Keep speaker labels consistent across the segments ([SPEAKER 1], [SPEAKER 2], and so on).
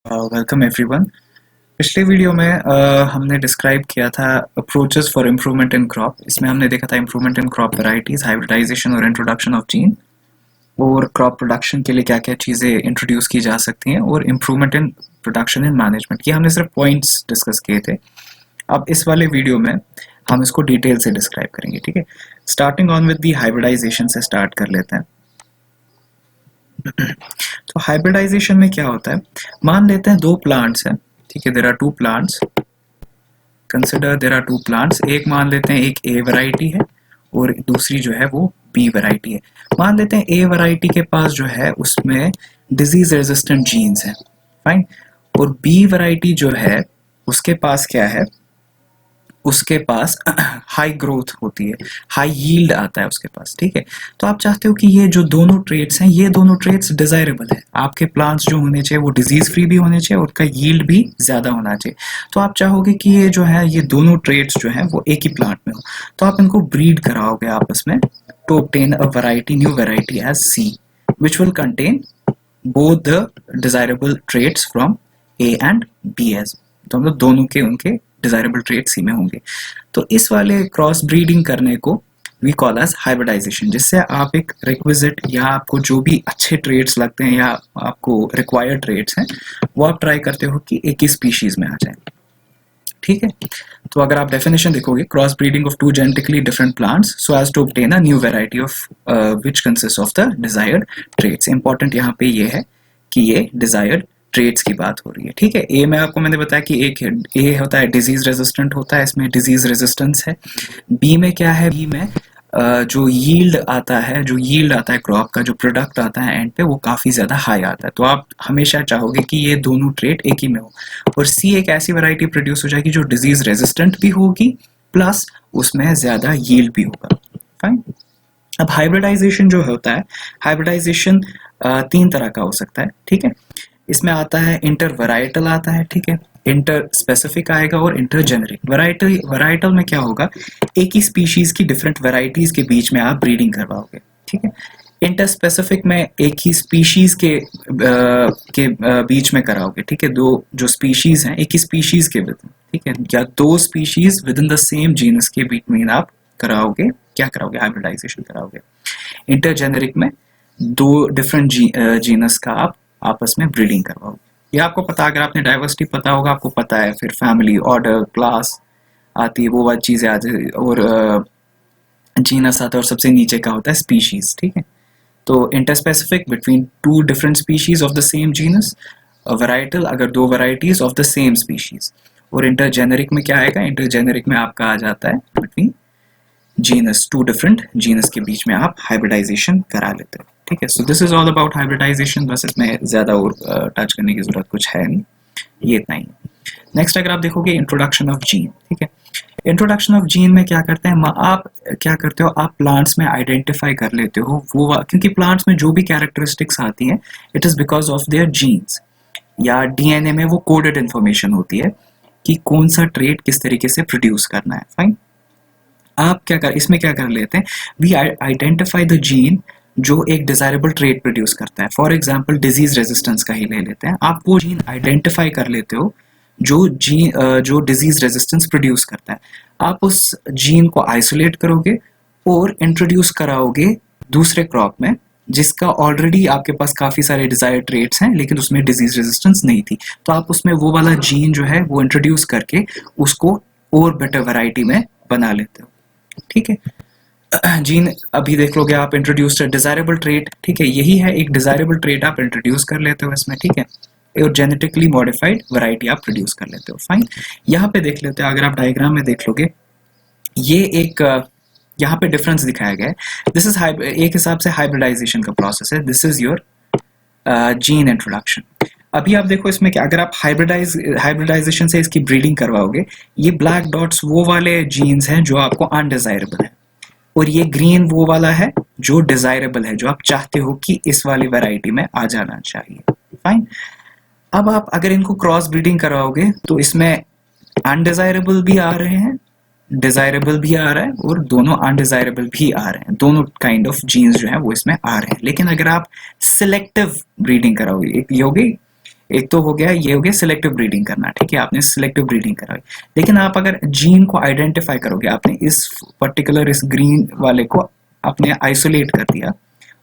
[SPEAKER 1] Welcome everyone. पिछले video में हमने डिस्क्राइब किया था approaches for improvement in crop. इसमें हमने देखा था improvement in crop varieties, hybridisation और इंट्रोडक्शन ऑफ जीन, और क्रॉप प्रोडक्शन के लिए क्या क्या चीज़ें इंट्रोड्यूस की जा सकती हैं, और improvement in production in management. ये हमने सिर्फ पॉइंट्स डिस्कस किए थे। अब इस वाले वीडियो में हम इसको डिटेल से डिस्क्राइब करेंगे। ठीक है, starting on with the hybridisation से स्टार्ट कर लेते हैं। तो हाइब्रिडाइजेशन में क्या होता है, मान लेते हैं दो प्लांट्स हैं। ठीक है, there are two plants, consider there are two plants. एक मान लेते हैं एक ए वैरायटी है और दूसरी जो है वो बी वैरायटी है। मान लेते हैं ए वैरायटी के पास जो है उसमें डिजीज रेजिस्टेंट जीन्स हैं, फाइन। और बी वैरायटी जो है उसके पास क्या है, उसके पास हाई ग्रोथ होती है, हाई यील्ड आता है उसके पास। ठीक है, तो आप चाहते हो कि ये जो दोनों ट्रेड्स हैं, ये दोनों ट्रेड्स डिजायरेबल है। आपके प्लांट्स जो होने चाहिए वो डिजीज फ्री भी होने चाहिए और उनका यील्ड भी ज्यादा होना चाहिए। तो आप चाहोगे कि ये जो है ये दोनों ट्रेड्स जो है वो एक ही प्लांट में हो, तो आप इनको ब्रीड कराओगे आपस में to obtain a variety, new variety as C, which will contain both the desirable traits from A and B as. तो मतलब दोनों के उनके डिजायरेबल ट्रेड सी में होंगे। तो इस वाले क्रॉस ब्रीडिंग करने को वी कॉल एज हाइब्रिडाइजेशन, जिससे आप एक रिक्विजिट या आपको जो भी अच्छे ट्रेड्स लगते हैं या आपको रिक्वायर्ड ट्रेड्स हैं वो आप ट्राई करते हो कि एक ही स्पीशीज में आ जाए। ठीक है, तो अगर आप डेफिनेशन देखोगे, cross breeding of two genetically different plants so as to obtain a new variety of which consist of the desired traits. Important यहाँ पे ये है कि ये डिजायर्ड ट्रेड्स की बात हो रही है। ठीक है, ए में आपको मैंने बताया कि एक ए होता है डिजीज रेजिस्टेंट होता है, इसमें डिजीज रेजिस्टेंस है। बी में क्या है, बी में जो यील्ड आता है क्रॉप का, जो प्रोडक्ट आता है एंड पे, वो काफी ज्यादा हाई आता है। तो आप हमेशा चाहोगे कि ये दोनों ट्रेड एक ही में हो। और सी एक ऐसी वैरायटी प्रोड्यूस हो जाएगी जो डिजीज रेजिस्टेंट भी होगी प्लस उसमें ज्यादा यील्ड भी होगा। फाइन। अब हाइब्रिडाइजेशन जो होता है, हाइब्रिडाइजेशन तीन तरह का हो सकता है। ठीक है, इसमें आता है इंटर वैराइटल आता है, ठीक है, इंटर स्पेसिफिक आएगा और इंटर जेनेरिक। वैराइटल में क्या होगा, एक ही स्पीशीज की डिफरेंट वैरायटीज के बीच में आप ब्रीडिंग करवाओगे। ठीक है, इंटर स्पेसिफिक में एक ही स्पीशीज के बीच में कराओगे। ठीक है, दो जो स्पीशीज हैं एक ही स्पीशीज के विद, ठीक है, या दो species with in the same genus के बीच में आप कराओगे, क्या कराओगे, हाइब्रिडाइजेशन कराओगे। इंटर जेनेरिक में दो डिफरेंट जीनस का आप आपस में ब्रीडिंग करवाओगे। ये आपको पता, अगर आपने डाइवर्सिटी पता होगा, आपको पता है फिर फैमिली, ऑर्डर, क्लास आती है, वो वाली चीजें आ जाती, और जीनस आता है, और सबसे नीचे का होता है स्पीशीज। ठीक है, तो interspecific between two different species of the same genus, varietal अगर दो varieties of the same species. और इंटर जेनेरिक में क्या आएगा, इंटर जेनेरिक में आपका आ जाता है between genus, two different genus के बीच में आप हाइब्रिडाइजेशन करा लेते हो। ठीक है, so this is all about hybridization. बस इसमें ज्यादा और टच करने की जरूरत कुछ है नहीं, ये इतना ही। नेक्स्ट अगर आप देखोगे इंट्रोडक्शन ऑफ जीन। ठीक है, इंट्रोडक्शन ऑफ जीन में क्या करते हैं, आप क्या करते हो, आप प्लांट्स में आइडेंटिफाई कर लेते हो वो, क्योंकि प्लांट्स में जो भी कैरेक्टरिस्टिक्स आती हैं it is because of their genes, या डीएनए में वो कोडेड इंफॉर्मेशन होती है कि कौन सा ट्रेट किस तरीके से प्रोड्यूस करना है। फाइन, आप इसमें क्या कर लेते हैं, वी आइडेंटिफाई द जीन जो एक डिजायरेबल ट्रेट प्रोड्यूस करता है। फॉर एग्जांपल डिजीज रेजिस्टेंस का ही ले लेते हैं, आप वो जीन आइडेंटिफाई कर लेते हो जो डिजीज रेजिस्टेंस प्रोड्यूस करता है। आप उस जीन को आइसोलेट करोगे और इंट्रोड्यूस कराओगे दूसरे क्रॉप में जिसका ऑलरेडी आपके पास काफी सारे डिजायर्ड ट्रेट्स हैं लेकिन उसमें डिजीज रेजिस्टेंस नहीं थी, तो आप उसमें वो वाला जीन जो है वो इंट्रोड्यूस करके उसको और बेटर वैरायटी में बना लेते हो। ठीक है, जीन अभी देख लोगे आप, इंट्रोड्यूस्ड डिजायरेबल ट्रेट। ठीक है, यही है एक डिजायरेबल ट्रेट आप इंट्रोड्यूस कर लेते हो इसमें। ठीक है, और जेनेटिकली मॉडिफाइड वैरायटी आप प्रोड्यूस कर लेते हो। फाइन, यहाँ पे देख लेते हैं, अगर आप डायग्राम में देख लोगे, ये एक यहाँ पे डिफरेंस दिखाया गया है। दिस इज एक हिसाब से हाइब्रिडाइजेशन का प्रोसेस है, this is your gene introduction. अभी आप देखो इसमें क्या, अगर आप हाइब्रिडाइजेशन से इसकी ब्रीडिंग करवाओगे, ये ब्लैक डॉट्स वो वाले जीन्स हैं जो आपको अनडिजायरेबल है, और ये ग्रीन वो वाला है जो डिजायरेबल है, जो आप चाहते हो कि इस वाली वैरायटी में आ जाना चाहिए। फाइन, अब आप अगर इनको क्रॉस ब्रीडिंग करवाओगे तो इसमें अनडिजायरेबल भी आ रहे हैं, डिजायरेबल भी आ रहा है, और दोनों अनडिजायरेबल भी आ रहे हैं, दोनों काइंड ऑफ जीन्स जो है वो इसमें आ रहे हैं। लेकिन अगर आप सिलेक्टिव ब्रीडिंग कराओगे, एक ये हो गई एक तो हो गया, ये हो गया सिलेक्टिव ब्रीडिंग करना, ठीक है, आपने सिलेक्टिव ब्रीडिंग कराई। लेकिन आप अगर जीन को आइडेंटिफाई करोगे, आपने इस पर्टिकुलर इस ग्रीन वाले को आपने आइसोलेट कर दिया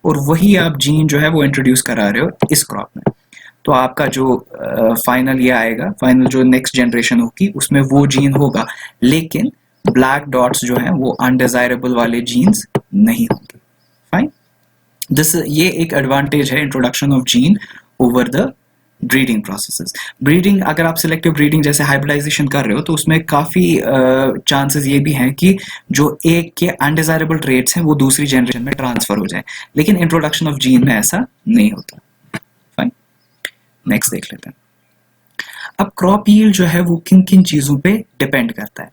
[SPEAKER 1] और वही आप जीन जो है वो इंट्रोड्यूस करा रहे हो इस क्रॉप में, तो आपका जो फाइनल ये आएगा, फाइनल जो नेक्स्ट जनरेशन होगी उसमें वो जीन होगा, लेकिन ब्लैक डॉट्स जो हैं वो अनडिजायरेबल वाले जीन्स नहीं होंगे। फाइन, ये एक एडवांटेज है introduction of gene over the breeding processes. Breeding, अगर आप सिलेक्टिव ब्रीडिंग जैसे हाइब्रिडाइजेशन कर रहे हो तो उसमें काफी चांसेस ये भी हैं कि जो एक के अनडिजायरेबल ट्रेट्स हैं वो दूसरी जनरेशन में ट्रांसफर हो जाए, लेकिन इंट्रोडक्शन ऑफ जीन में ऐसा नहीं होता। फाइन, नेक्स्ट देख लेते हैं। अब क्रॉप यील्ड जो है वो किन किन चीजों पे डिपेंड करता है।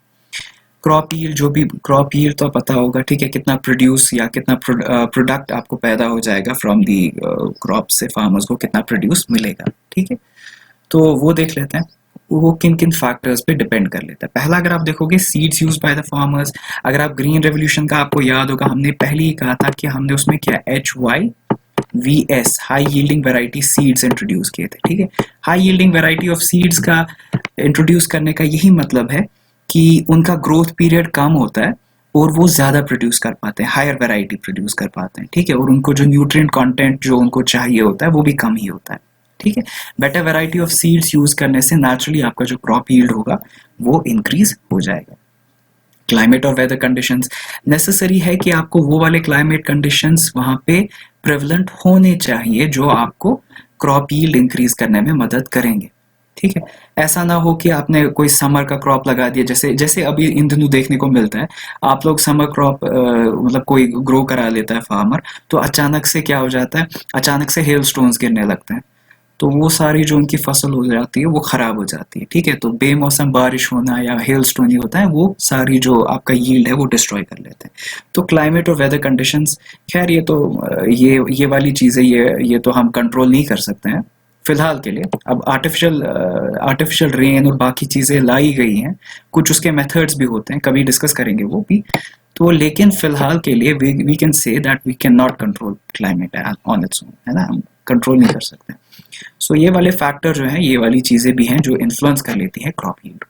[SPEAKER 1] क्रॉप यील्ड, जो भी क्रॉप यील्ड तो पता होगा, ठीक है, कितना प्रोड्यूस या कितना प्रोडक्ट आपको पैदा हो जाएगा फ्रॉम दी क्रॉप से, फार्मर्स को कितना प्रोड्यूस मिलेगा, ठीक है। तो वो देख लेते हैं, वो किन किन फैक्टर्स पे डिपेंड कर लेता है। पहला अगर आप देखोगे seeds use by the farmers, अगर आप ग्रीन रेवोल्यूशन का आपको याद होगा, हमने पहले ही कहा था कि हमने उसमें क्या HYVS high yielding variety seeds introduce किए थे, ठीक है। High yielding variety of seeds का इंट्रोड्यूस करने का यही मतलब है कि उनका ग्रोथ पीरियड कम होता है और वो ज्यादा प्रोड्यूस कर पाते हैं, हायर वैरायटी प्रोड्यूस कर पाते हैं, ठीक है, और उनको जो न्यूट्रिएंट कंटेंट जो उनको चाहिए होता है वो भी कम ही होता है, ठीक है। Better variety of seeds use करने से नेचुरली आपका जो क्रॉप यील्ड होगा वो इंक्रीज हो जाएगा। क्लाइमेट और वेदर कंडीशंस, नेसेसरी है कि आपको वो वाले क्लाइमेट कंडीशंस वहां पे प्रेवलेंट होने चाहिए जो आपको क्रॉप यील्ड इंक्रीज करने में मदद करेंगे, ठीक है। ऐसा ना हो कि आपने कोई समर का क्रॉप लगा दिया, जैसे जैसे अभी इन दिनों देखने को मिलता है, आप लोग समर क्रॉप मतलब कोई ग्रो करा लेता है फार्मर, तो अचानक से क्या हो जाता है, अचानक से हेल स्टोन्स गिरने लगते हैं, तो वो सारी जो उनकी फसल हो जाती है वो खराब हो जाती है, ठीक है। तो बेमौसम बारिश होना या हेल स्टोन होता है, वो सारी जो आपका यील्ड है वो डिस्ट्रॉय कर लेते हैं। तो क्लाइमेट और वेदर कंडीशंस, खैर ये तो ये वाली चीजें ये तो हम कंट्रोल नहीं कर सकते हैं फिलहाल के लिए। अब आर्टिफिशियल रेन और बाकी चीजें लाई गई हैं, कुछ उसके मेथड्स भी होते हैं, कभी डिस्कस करेंगे वो भी, तो लेकिन फिलहाल के लिए we can say that we can not control climate on its own, है ना, हम कंट्रोल नहीं कर सकते। सो ये वाले फैक्टर जो हैं, ये वाली चीजें भी हैं जो इन्फ्लुएंस कर लेती हैं क्रॉप यील्ड।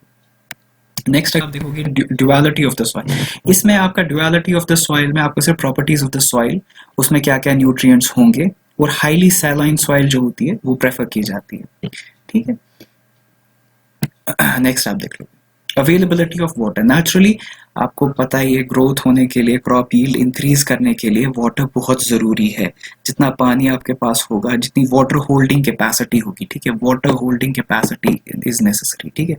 [SPEAKER 1] नेक्स्ट आप देखोगे ड्यूअलिटी ऑफ द सॉइल। इसमें आपका ड्यूअलिटी ऑफ द सॉइल में आपको सिर्फ प्रॉपर्टीज ऑफ द सॉइल, उसमें क्या क्या न्यूट्रिएंट्स होंगे, और हाईली सैलाइन सॉइल जो होती है वो प्रेफर की जाती है, ठीक है। नेक्स्ट आप देख लो अवेलेबिलिटी ऑफ वाटर। नेचुरली आपको पता ही है, ग्रोथ होने के लिए, क्रॉप यील्ड इंक्रीज करने के लिए वाटर बहुत जरूरी है। जितना पानी आपके पास होगा, जितनी वाटर होल्डिंग कैपेसिटी होगी, ठीक है, water holding capacity is necessary, ठीक है,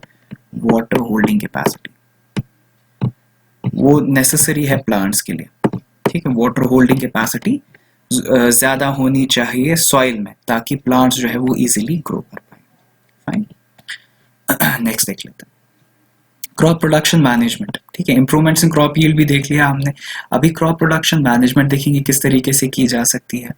[SPEAKER 1] वाटर होल्डिंग कैपेसिटी वो नेसेसरी है प्लांट्स के लिए, ठीक है। वाटर होल्डिंग कैपेसिटी ज्यादा होनी चाहिए सॉइल में, ताकि प्लांट्स जो है वो इजीली ग्रो कर पाए। फाइन, नेक्स्ट देख लेते हैं क्रॉप प्रोडक्शन मैनेजमेंट, ठीक है। इंप्रूवमेंट्स इन क्रॉप यील्ड भी देख लिया हमने, अभी क्रॉप प्रोडक्शन मैनेजमेंट देखेंगे किस तरीके से की जा सकती है।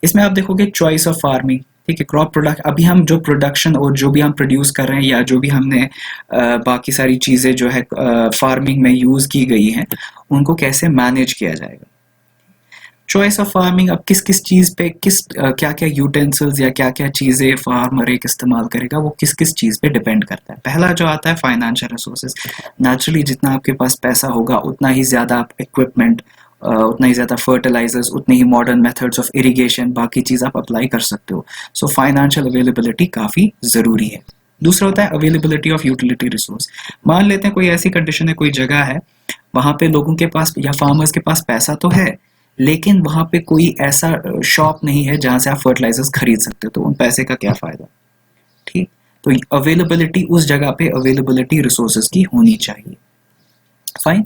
[SPEAKER 1] इसमें आप देखोगे चॉइस ऑफ फार्मिंग, ठीक है। क्रॉप प्रोडक्ट, अभी हम जो प्रोडक्शन और जो भी हम प्रोड्यूस कर रहे हैं या जो भी हमने बाकी सारी चीजें जो है फार्मिंग में यूज की गई हैं, उनको कैसे मैनेज किया जाएगा। चॉइस ऑफ फार्मिंग, अब किस किस चीज पे क्या क्या यूटेंसिल्स या क्या क्या चीजें फार्मर एक इस्तेमाल करेगा, वो किस किस चीज पे डिपेंड करता है। पहला जो आता है फाइनेंशियल रिसोर्सेज। नेचुरली जितना आपके पास पैसा होगा उतना ही ज्यादा आप इक्विपमेंट, उतना ही ज्यादा फर्टिलाइजर्स, उतने ही मॉडर्न मेथड्स ऑफ इरिगेशन, बाकी चीज आप अप्लाई कर सकते हो। सो फाइनेंशियल अवेलेबिलिटी काफी जरूरी है। दूसरा होता है अवेलेबिलिटी ऑफ यूटिलिटी रिसोर्स। मान लेते हैं कोई ऐसी कंडीशन है, कोई जगह है, वहां पे लोगों के पास या फार्मर्स के पास पैसा तो है, लेकिन वहां पे कोई ऐसा शॉप नहीं है जहां से आप फर्टिलाइजर्स खरीद सकते हो, तो उन पैसे का क्या फायदा, ठीक। तो अवेलेबिलिटी, उस जगह पे अवेलेबिलिटी रिसोर्सेज की होनी चाहिए। फाइन,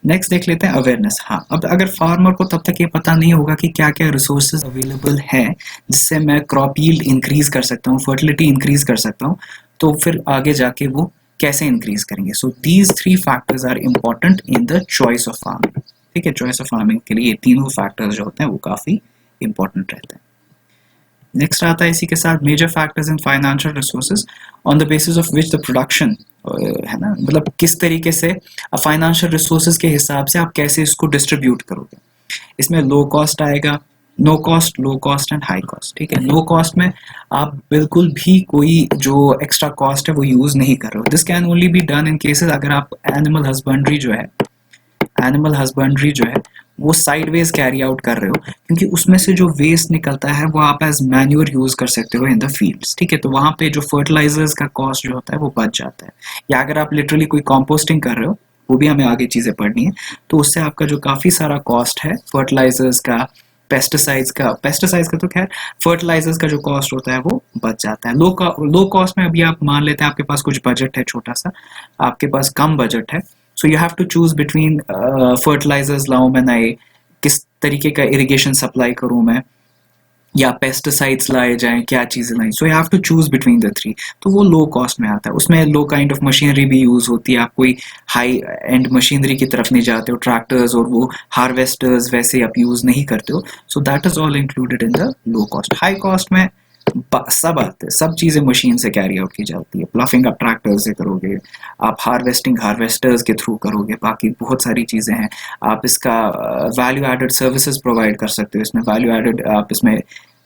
[SPEAKER 1] नेक्स्ट देख लेते हैं अवेयरनेस। हाँ, अब अगर फार्मर को तब तक ये पता नहीं होगा कि क्या क्या रिसोर्सेज अवेलेबल हैं जिससे मैं क्रॉप यील्ड इंक्रीज कर सकता हूँ, फर्टिलिटी इंक्रीज कर सकता हूँ, तो फिर आगे जाके वो कैसे इंक्रीज करेंगे। So these 3 factors are important in the choice of farming, ठीक है। चॉइस ऑफ फार्मिंग के लिए ये तीनों फैक्टर्स जो होते हैं वो काफी इंपॉर्टेंट रहते हैं। नेक्स्ट आता है इसी के साथ major factors in financial resources on the basis of which the production, है ना, मतलब किस तरीके से फाइनेंशियल रिसोर्सेज के हिसाब से आप कैसे इसको डिस्ट्रीब्यूट करोगे। इसमें लो कॉस्ट आएगा, no cost, low cost and high cost. ठीक है, लो कॉस्ट में आप बिल्कुल भी कोई जो एक्स्ट्रा कॉस्ट है वो यूज नहीं कर रहे हो। This can only be done in cases अगर आप एनिमल हस्बेंड्री जो है, एनिमल हस्बेंड्री जो है वो साइडवेज कैरी आउट कर रहे हो, क्योंकि उसमें से जो वेस्ट निकलता है वो आप एज मैन्योर यूज कर सकते हो इन द फील्ड्स। ठीक है, तो वहां पे जो फर्टिलाइजर्स का कॉस्ट जो होता है वो बच जाता है। या अगर आप लिटरली कोई कॉम्पोस्टिंग कर रहे हो, वो भी हमें आगे चीजें पढ़नी है, तो उससे आपका जो काफी सारा कॉस्ट है फर्टिलाइजर्स का, पेस्टिसाइड्स का तो खैर, फर्टिलाइजर्स का जो कॉस्ट होता है वो बच जाता है। लो कॉस्ट में अभी आप मान लेते हैं आपके पास कुछ बजट है छोटा सा, आपके पास कम बजट है, so you have to choose between fertilizers लाऊं मैं नए, किस तरीके का इरिगेशन सप्लाई करूं मैं, या पेस्टिसाइड्स लाए जाएं, क्या चीजें लाएं, so you have to choose between the three. तो वो लो कॉस्ट में आता है, उसमें लो काइंड ऑफ मशीनरी भी यूज होती है, आप कोई हाई एंड मशीनरी की तरफ नहीं जाते हो, ट्रैक्टर्स और वो हार्वेस्टर्स वैसे आप यूज नहीं करते हो, सो that is all included in the low cost. High cost में सब आते हैं, सब चीजें मशीन से कैरी आउट की जाती है, प्लफिंग आप ट्रैक्टर से करोगे, आप हार्वेस्टिंग हार्वेस्टर्स के थ्रू करोगे, बाकी बहुत सारी चीजें हैं। आप इसका वैल्यू एडेड सर्विसेज प्रोवाइड कर सकते हो, इसमें वैल्यू एडेड आप इसमें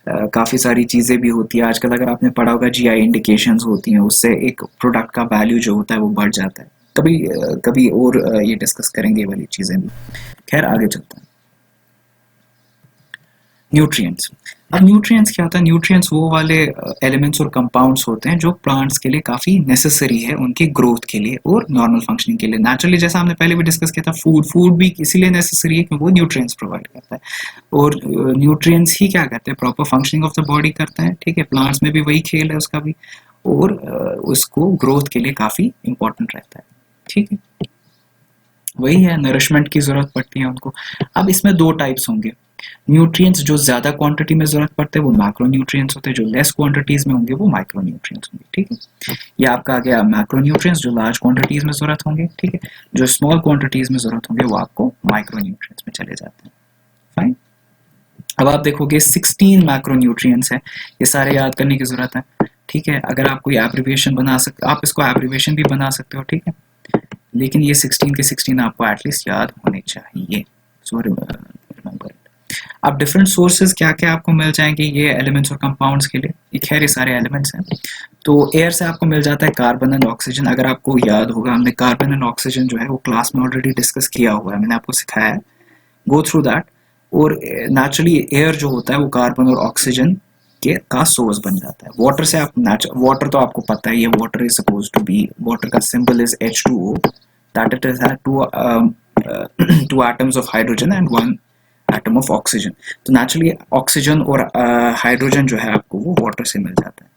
[SPEAKER 1] काफी सारी चीजें भी होती है। आजकल अगर आपने पढ़ा होगा जीआई इंडिकेशंस होती हैं, उससे एक प्रोडक्ट का वैल्यू जो होता है वो बढ़ जाता है। कभी कभी और ये डिस्कस करेंगे वाली चीजें भी। खैर आगे चलते हैं। न्यूट्रिएंट्स। अब न्यूट्रिएंट्स क्या होता है? न्यूट्रिएंट्स वो वाले एलिमेंट्स और कंपाउंड्स होते हैं जो प्लांट्स के लिए काफी नेसेसरी है उनके ग्रोथ के लिए और नॉर्मल फंक्शनिंग के लिए। नेचुरली जैसा हमने पहले भी डिस्कस किया था, फूड भी इसीलिए नेसेसरी है क्योंकि वो न्यूट्रिएंट्स प्रोवाइड करता है, और न्यूट्रिएंट्स ही क्या करते हैं? Proper functioning of the body करते हैं। ठीक है, प्लांट्स में भी वही खेल है उसका भी, और उसको ग्रोथ के लिए काफी इंपॉर्टेंट रहता है। ठीक है, वही है, नरिशमेंट की जरूरत पड़ती है उनको। अब इसमें दो टाइप्स होंगे। न्यूट्रिएंट्स जो ज्यादा क्वांटिटी में जरूरत पड़ते हैं वो मैक्रो न्यूट्रिएंट्स होते हैं, जो लेस क्वांटिटीज में होंगे वो माइक्रो न्यूट्रिएंट्स होंगे। ठीक है, ये आपका आ गया मैक्रो न्यूट्रिएंट्स जो लार्ज क्वांटिटीज में जरूरत होंगे। ठीक है, जो स्मॉल क्वांटिटीज में जरूरत होंगे वो आपको माइक्रो न्यूट्रिएंट्स में चले जाते हैं। फाइन, अब आप देखोगे 16 मैक्रो न्यूट्रिएंट्स है, ये सारे याद करने की जरूरत है। ठीक है, अगर आप कोई एब्रिविएशन बना सकते, आप इसको एब्रिविएशन भी बना सकते हो। ठीक है, लेकिन ये 16 के 16 आपको एटलीस्ट याद होने चाहिए, सो रिमेंबर इट। अब डिफरेंट सोर्सेज क्या क्या आपको मिल जाएंगे ये एलिमेंट्स और कंपाउंड्स के लिए? ये खैर ये सारे एलिमेंट्स हैं। तो एयर से आपको मिल जाता है कार्बन एंड ऑक्सीजन। अगर आपको याद होगा हमने कार्बन एंड ऑक्सीजन जो है वो क्लास में ऑलरेडी डिस्कस किया हुआ है, मैंने आपको सिखाया है, गो थ्रू दैट। और नेचुरली एयर जो होता है वो कार्बन और ऑक्सीजन के का सोर्स बन जाता है। वाटर से आप वाटर तो आपको पता है, ये water is suppose to be, water का symbol is H2O, that it is two atoms of hydrogen and one atom of oxygen. तो नेचुरली ऑक्सीजन और हाइड्रोजन जो है आपको वो वाटर से मिल जाता है।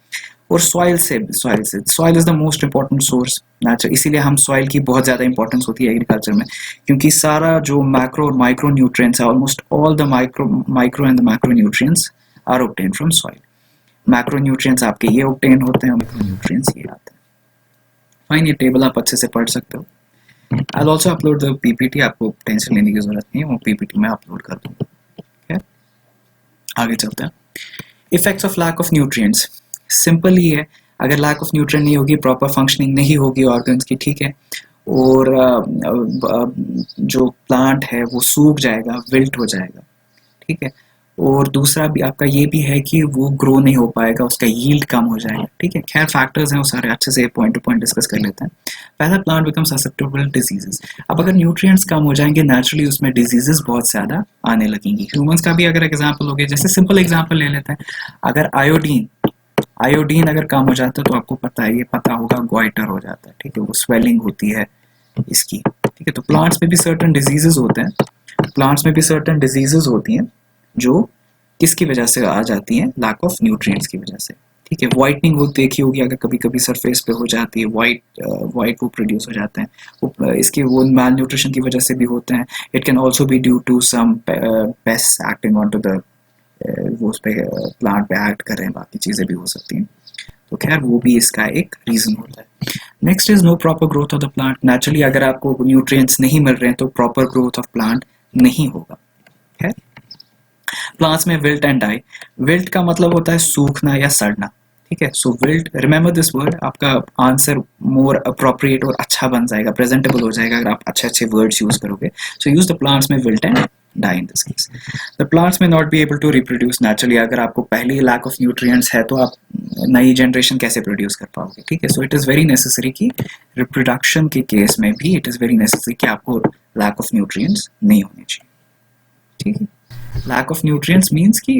[SPEAKER 1] और soil is the most important source natural, इसीलिए हम सॉइल की बहुत ज्यादा इंपॉर्टेंस होती है एग्रीकल्चर में, क्योंकि सारा जो मैक्रो और माइक्रो न्यूट्रिएंट्स है, almost all the micro and the macro nutrients are obtained from soil. Macro nutrients आपके ये ऑब्टेन होते हैं, माइक्रो न्यूट्रिएंट्स ये आते हैं। फाइन, ये टेबल आप अच्छे से पढ़ सकते हो। I'll also upload the PPT, आपको टेंशन लेने की जरूरत नहीं है, वो PPT में अपलोड कर दूंगा। ठीक है, आगे चलते हैं। Effects of lack of nutrients, simple ही है, अगर लैक ऑफ न्यूट्रिएंट नहीं होगी, प्रॉपर फंक्शनिंग नहीं होगी ऑर्गन्स की, ठीक है, और जो प्लांट है वो सूख जाएगा, विल्ट हो जाएगा। ठीक है, और दूसरा भी आपका ये भी है कि वो ग्रो नहीं हो पाएगा, उसका यील्ड कम हो जाएगा। ठीक है, खैर फैक्टर्स हैं वो सारे, अच्छे से पॉइंट टू पॉइंट डिस्कस कर लेते हैं। पहला, प्लांट बिकम ससेप्टेबल डिजीजेस। अब अगर न्यूट्रिएंट्स कम हो जाएंगे, नेचुरली उसमें डिजीजेस बहुत ज्यादा आने लगेंगी। ह्यूमंस का भी अगर एग्जांपल हो गया, जैसे सिंपल एग्जांपल ले लेते हैं, अगर आयोडीन अगर कम हो जाता है तो आपको पता है, ये पता होगा, गोइटर हो जाता है। ठीक है, वो स्वेलिंग होती है इसकी। ठीक है, तो प्लांट्स में भी सर्टेन डिजीजेस होते हैं, प्लांट्स में भी सर्टेन डिजीजेस होती हैं जो किसकी वजह से आ जाती हैं? लैक ऑफ न्यूट्रिएंट्स की वजह से। ठीक है, वाइटनिंग वो देखी होगी, अगर कभी कभी सरफेस पे हो जाती है, वाइट वो प्रोड्यूस हो जाते हैं, वो इसके वो माल न्यूट्रिशन की वजह से भी होते हैं। It can also be due to some pest acting on to the, वो उस पे प्लांट पे एक्ट कर रहे हैं, बाकी चीजें भी हो सकती हैं। तो खैर वो भी इसका एक रीजन होता है। Next is no proper growth of the plant. Naturally अगर आपको न्यूट्रिएंट्स नहीं मिल रहे हैं तो प्रॉपर ग्रोथ ऑफ प्लांट नहीं होगा। खैर, प्लांट्स में विल्ट एंड डाई। विल्ट का मतलब होता है सूखना या सड़ना। ठीक है, सो विल्ट, रिमेंबर दिस वर्ड, आपका आंसर मोर अप्रोप्रिएट और अच्छा बन जाएगा, प्रेजेंटेबल हो जाएगा अगर आप अच्छे अच्छे वर्ड्स यूज करोगे। सो यूज द प्लांट्स में wilt and die in this case. The plants may not be able to reproduce naturally. अगर आपको पहले ही lack of nutrients है तो आप नई generation कैसे produce कर पाओगे, ठीक है? So it is very necessary कि reproduction के case में भी it is very necessary कि आपको lack of nutrients नहीं होने चाहिए, ठीक है? Lack of nutrients means कि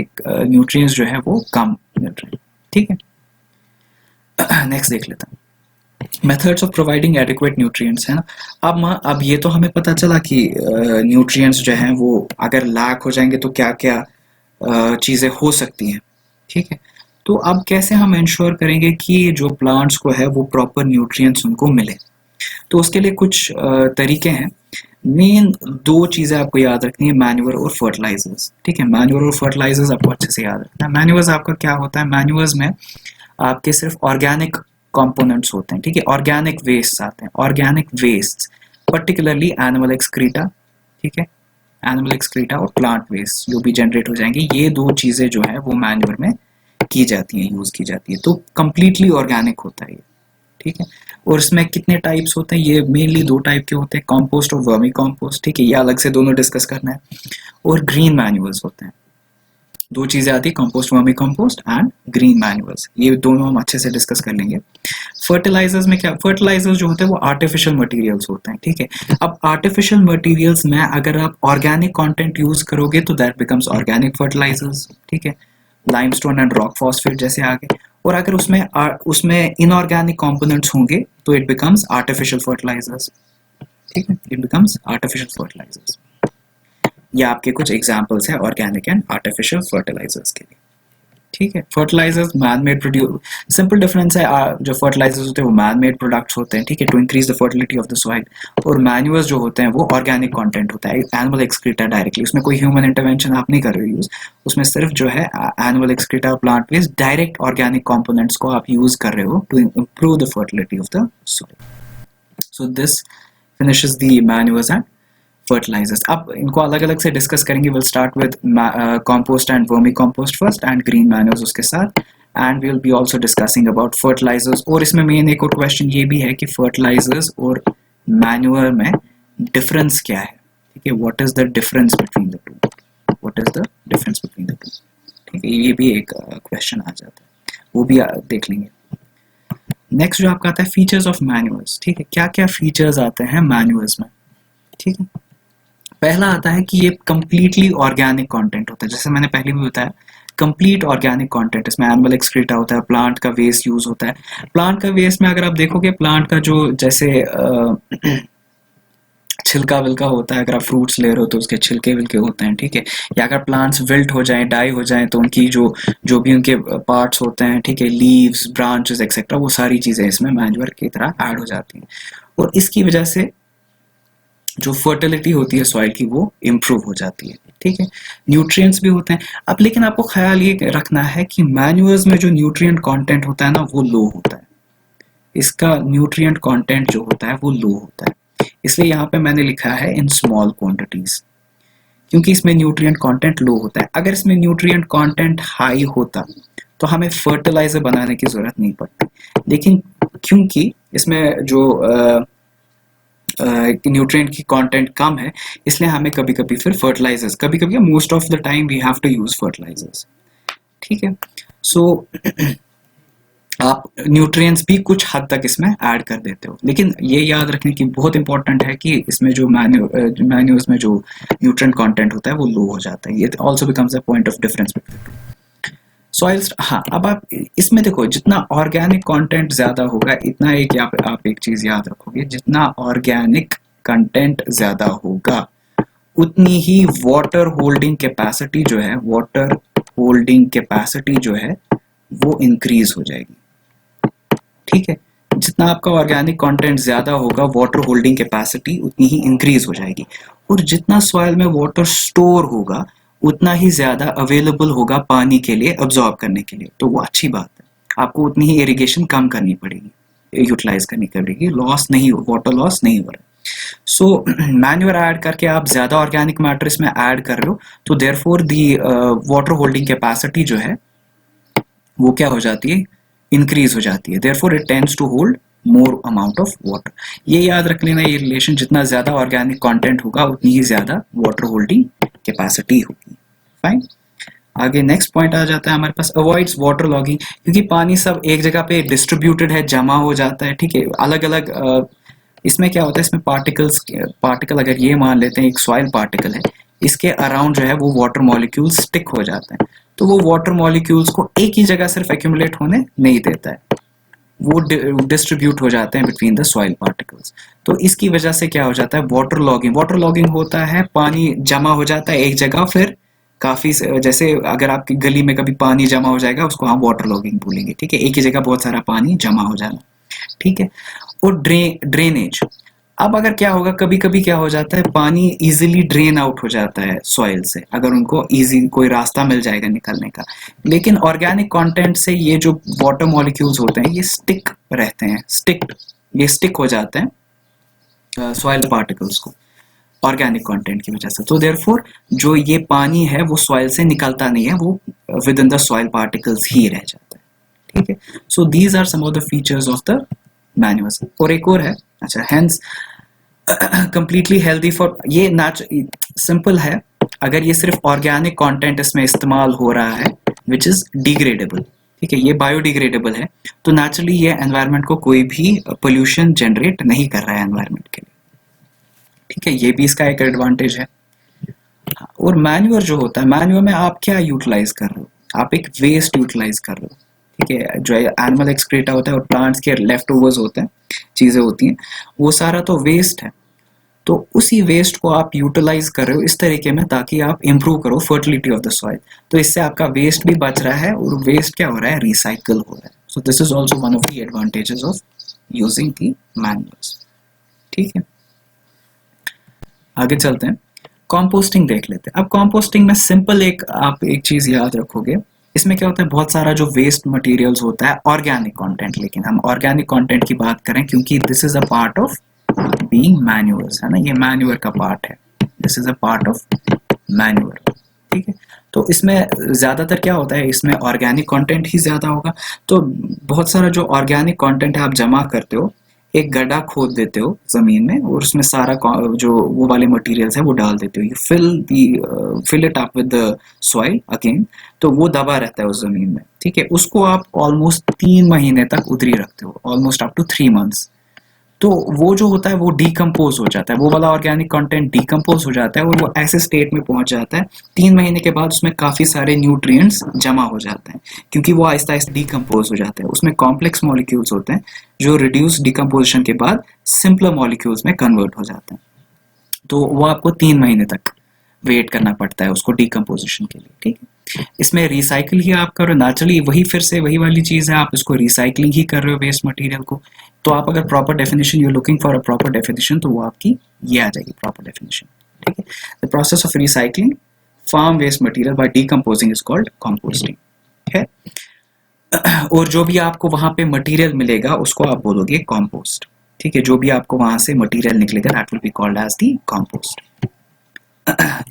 [SPEAKER 1] nutrients जो है वो कम मिल रहे हैं, ठीक है? Next देख लेते हैं methods of providing adequate nutrients, है ना। अब ये तो हमें पता चला कि न्यूट्रिएंट्स जो हैं वो अगर लैक हो जाएंगे तो क्या क्या चीज़ें हो सकती हैं, ठीक है। तो अब कैसे हम इंश्योर करेंगे कि जो प्लांट्स को है वो प्रॉपर न्यूट्रिएंट्स उनको मिले, तो उसके लिए कुछ तरीके हैं। मेन दो चीज़ें आपको याद रखनी है, मैन्यूअर और फर्टिलाइजर्स, ठीक है। मैन्यूअर और फर्टिलाइजर्स आपको अच्छे से याद रखना है। मैन्यूअर्स आपका क्या होता है, मैन्यूअर्स में आपके सिर्फ ऑर्गेनिक कंपोनेंट्स होते हैं, ठीक है। ऑर्गेनिक वेस्ट आते हैं, organic waste particularly animal excreta, ठीक है, एनिमल एक्सक्रीटा और प्लांट वेस्ट जो भी जनरेट हो जाएंगे, ये दो चीज़ें जो है वो मैन्यूअर में की जाती हैं, यूज़ की जाती है। तो कंप्लीटली ऑर्गेनिक होता है ये, ठीक है। और इसमें कितने टाइप्स होते हैं, ये मेनली दो टाइप के होते हैं, कॉम्पोस्ट और वर्मी कॉम्पोस्ट, ठीक है, ये अलग से दोनों डिस्कस करना है। और ग्रीन मैन्यूअर्स होते हैं, दो चीज़ें आती है, compost, vermi compost and green manures, ये दोनों हम अच्छे से डिस्कस कर लेंगे। फर्टिलाइजर्स में क्या, फर्टिलाइजर्स जो होते हैं वो आर्टिफिशियल मटेरियल्स होते हैं, ठीक है। अब आर्टिफिशियल मटेरियल्स में अगर आप ऑर्गेनिक कंटेंट यूज करोगे तो दैट बिकम्स ऑर्गेनिक फर्टिलाइजर्स, ठीक है, लाइमस्टोन एंड रॉक फॉस्फेट जैसे आगे। और अगर उसमें इनऑर्गेनिक कंपोनेंट्स होंगे तो इट बिकम्स आर्टिफिशियल फर्टिलाइजर्स, ठीक है, इट बिकम्स आर्टिफिशियल फर्टिलाइजर्स। ये आपके कुछ एग्जांपल्स हैं ऑर्गेनिक एंड आर्टिफिशियल फर्टिलाइजर्स के लिए, ठीक है। Fertilizers man made produce, simple difference है, जो फर्टिलाइजर्स होते हैं वो मैन मेड प्रोडक्ट्स होते हैं, ठीक है, to increase the fertility of the soil. और मैन्यूअर्स जो होते हैं वो ऑर्गेनिक कंटेंट होता है, एनिमल एक्सक्रीटा डायरेक्टली, उसमें कोई ह्यूमन इंटरवेंशन आप नहीं कर रहे हो यूज, उसमें सिर्फ जो है animal excreta, plant waste, direct organic components को आप यूज कर रहे हो to improve the fertility of the soil. So this finishes the manures and fertilisers. अब इनको अलग अलग से डिस्कस करेंगे। Will start with compost and vermi compost first and green manures उसके साथ, and we will be also discussing about fertilisers. और इसमें मेन एक और क्वेश्चन ये भी है कि फर्टिलाइजर्स और मैन्यूअर में डिफरेंस क्या है, ठीक है, what is the difference between the two, what is the difference between the two, ठीक है, ये भी एक क्वेश्चन आ जाता है, वो भी देख लेंगे। नेक्स्ट जो आपका आता है फीचर्स ऑफ मैन्यूअर्स, ठीक है, क्या क्या फीचर्स आते हैं मैन्यूअर्स में, ठीक है। पहला आता है कि ये कंप्लीटली ऑर्गेनिक कंटेंट होता है, जैसे मैंने पहले भी बताया, कंप्लीट ऑर्गेनिक कंटेंट, इसमें एनिमल एक्सक्रीटा होता है, प्लांट का वेस्ट यूज होता है। प्लांट का वेस्ट में अगर आप देखोगे, प्लांट का जो जैसे छिलका विलका होता है, अगर आप फ्रूट्स ले रहे हो तो उसके छिलके विलके होते हैं, ठीक है, या अगर प्लांट्स विल्ट हो जाएं, डाई हो जाएं, तो उनकी जो भी उनके पार्ट्स होते हैं, ठीक है, लीव्स, ब्रांचेस एक्सेट्रा, वो सारी चीजें इसमें मैन्यूअर की तरह ऐड हो जाती हैं। और इसकी वजह से जो फर्टिलिटी होती है सॉइल की वो इम्प्रूव हो जाती है, ठीक है। न्यूट्रिएंट्स भी होते हैं। अब लेकिन आपको ख्याल ये रखना है कि मैन्यूअर्स में जो न्यूट्रिएंट कंटेंट होता है ना वो लो होता है, इसका न्यूट्रिएंट कंटेंट जो होता है वो लो होता है, इसलिए यहाँ पे मैंने लिखा है इन स्मॉल क्वांटिटीज, क्योंकि इसमें न्यूट्रिएंट कंटेंट लो होता है। अगर इसमें न्यूट्रिएंट कंटेंट हाई होता तो हमें फर्टिलाइजर बनाने की जरूरत नहीं पड़ती, लेकिन क्योंकि इसमें जो न्यूट्रिएंट की कंटेंट कम है, इसलिए हमें कभी कभी फिर फर्टिलाइजर्स, कभी कभी most of the time we have to use fertilizers, ठीक है। सो आप न्यूट्रिएंट्स भी कुछ हद तक इसमें ऐड कर देते हो, लेकिन ये याद रखने की बहुत इंपॉर्टेंट है कि इसमें जो मैन्यूअर्स में जो न्यूट्रिएंट कंटेंट होता है वो लो हो जाता है, ये also becomes a point of difference between two soils. हाँ, अब आप इसमें देखो, जितना ऑर्गेनिक कंटेंट ज्यादा होगा, इतना एक आप एक चीज याद रखोगे, जितना ऑर्गेनिक कंटेंट ज्यादा होगा उतनी ही वाटर होल्डिंग कैपेसिटी जो है, वाटर होल्डिंग कैपेसिटी जो है वो इंक्रीज हो जाएगी, ठीक है। जितना आपका ऑर्गेनिक कंटेंट ज्यादा होगा, वाटर होल्डिंग कैपेसिटी उतनी ही इंक्रीज हो जाएगी, और जितना सॉइल में वाटर स्टोर होगा उतना ही ज्यादा अवेलेबल होगा पानी के लिए, अब्जॉर्ब करने के लिए, तो वो अच्छी बात है। आपको उतनी ही इरिगेशन कम करनी पड़ेगी, यूटिलाइज करनी पड़ेगी, लॉस नहीं, वाटर लॉस नहीं हो रहा। सो मैन्यूअर ऐड करके आप ज्यादा ऑर्गेनिक मैटर इसमें ऐड कर रहे हो, तो therefore the water holding capacity जो है वो क्या हो जाती है, इंक्रीज हो जाती है, therefore it tends to hold more amount of water. ये याद रख लेना, ये रिलेशन, जितना ज्यादा ऑर्गेनिक कंटेंट होगा उतनी ही ज्यादा वाटर होल्डिंग कैपेसिटी होगी। फाइन। आगे नेक्स्ट पॉइंट आ जाता है हमारे पास, अवॉइड्स वाटर लॉगिंग, क्योंकि पानी सब एक जगह पे डिस्ट्रीब्यूटेड है, जमा हो जाता है, ठीक है, अलग अलग। इसमें क्या होता है, इसमें पार्टिकल अगर ये मान लेते हैं एक सॉइल पार्टिकल है, इसके अराउंड जो है वो वाटर मॉलिक्यूल्स स्टिक हो जाते हैं, तो वो वाटर मॉलिक्यूल्स को एक ही जगह सिर्फ एक्यूमुलेट होने नहीं देता है, वो डिस्ट्रीब्यूट हो जाते हैं बिटवीन द सॉइल पार्टिकल्स। तो इसकी वजह से क्या हो जाता है, वाटर लॉगिंग होता है, पानी जमा हो जाता है एक जगह, फिर काफी जैसे अगर आपकी गली में कभी पानी जमा हो जाएगा, उसको हम वाटर लॉगिंग बोलेंगे, ठीक है, एक ही जगह बहुत सारा पानी जमा हो जाना, ठीक है। और ड्रेनेज, अब अगर क्या होगा, कभी कभी क्या हो जाता है, पानी इजीली ड्रेन आउट हो जाता है सॉइल से, अगर उनको इजी कोई रास्ता मिल जाएगा निकलने का, लेकिन ऑर्गेनिक कंटेंट से ये जो वाटर मॉलिक्यूल्स होते हैं ये स्टिक रहते हैं, ये स्टिक हो जाते हैं सॉइल पार्टिकल्स को ऑर्गेनिक कंटेंट की वजह से। तो देयरफॉर जो ये पानी है वो सॉइल से निकलता नहीं है, वो within the soil particles ही रह जाता है, ठीक है। So these are some of the features of the manures. और एक और है, अच्छा, हेंस कंप्लीटली हेल्दी फॉर, ये सिंपल है, अगर ये सिर्फ ऑर्गेनिक कंटेंट इसमें इस्तेमाल हो रहा है विच इज डिग्रेडेबल, ठीक है, ये बायोडिग्रेडेबल है, तो नेचुरली ये एनवायरनमेंट को कोई भी पोल्यूशन जनरेट नहीं कर रहा है एनवायरनमेंट के लिए, ठीक है, ये भी इसका एक एडवांटेज है। और मैन्यूअर जो होता है, मैन्यूअर में आप क्या यूटिलाइज कर रहे हो, आप एक वेस्ट यूटिलाइज कर रहे हो, ठीक है, जो एनिमल एक्सक्रीटा होता है और प्लांट्स के लेफ्ट ओवर्स होते हैं, चीजें होती हैं, वो सारा तो वेस्ट है, तो उसी वेस्ट को आप यूटिलाइज कर रहे हो इस तरीके में ताकि आप इंप्रूव करो फर्टिलिटी ऑफ द सॉइल, तो इससे आपका वेस्ट भी बच रहा है और वेस्ट क्या हो रहा है, रिसाइकल हो रहा है। So this is also one of the advantages of using the manures, ठीक है। आगे चलते हैं, कॉम्पोस्टिंग देख लेते हैं। अब कॉम्पोस्टिंग में सिंपल आप एक चीज याद रखोगे, इसमें क्या होता है, बहुत सारा जो वेस्ट मटेरियल्स होता है ऑर्गेनिक कंटेंट, लेकिन हम ऑर्गेनिक कंटेंट की बात करें क्योंकि this is a part of being manures, है ना, ये मैन्यूअर का पार्ट है, this is a part of manure, ठीक है। तो इसमें ज्यादातर क्या होता है, इसमें ऑर्गेनिक कंटेंट ही ज्यादा होगा, तो बहुत सारा जो ऑर्गेनिक कंटेंट है आप जमा करते हो, एक गड्ढा खोद देते हो जमीन में और उसमें सारा जो वो वाले मटेरियल्स है वो डाल देते हो, you fill it up with the soil again, तो वो दबा रहता है उस जमीन में, ठीक है, उसको आप ऑलमोस्ट 3 महीने तक उधरी रखते हो, ऑलमोस्ट अप टू 3 मंथ्स, तो वो जो होता है वो डिकम्पोज हो जाता है, वो वाला ऑर्गेनिक कंटेंट डिकम्पोज हो जाता है और वो ऐसे स्टेट में पहुंच जाता है, 3 महीने के बाद उसमें काफी सारे न्यूट्रिएंट्स जमा हो जाते हैं, क्योंकि वो आहिस्ता आहिस्ता डिकम्पोज हो जाता है, उसमें कॉम्प्लेक्स मॉलिक्यूल्स होते हैं जो रिड्यूस डिकम्पोजिशन के बाद सिंपलर मॉलिक्यूल्स में कन्वर्ट हो जाते हैं, तो वो आपको 3 महीने तक वेट करना पड़ता है उसको डिकम्पोजिशन के लिए, ठीक है। इसमें रिसाइकिल ही आप करो, नेचुरली वही फिर से वही वाली चीज है, आप इसको रिसाइकलिंग ही कर रहे हो वेस्ट मटेरियल को, तो आप अगर proper definition, you looking for a proper definition, तो वो आपकी ये आ जाएगी प्रॉपर डेफिनेशन, ठीक है। The process of recycling farm waste material by decomposing is called composting, है। और जो भी आपको वहां पे मटेरियल मिलेगा उसको आप बोलोगे कंपोस्ट, ठीक है, जो भी आपको वहां से मटेरियल निकलेगा that will be called as the compost.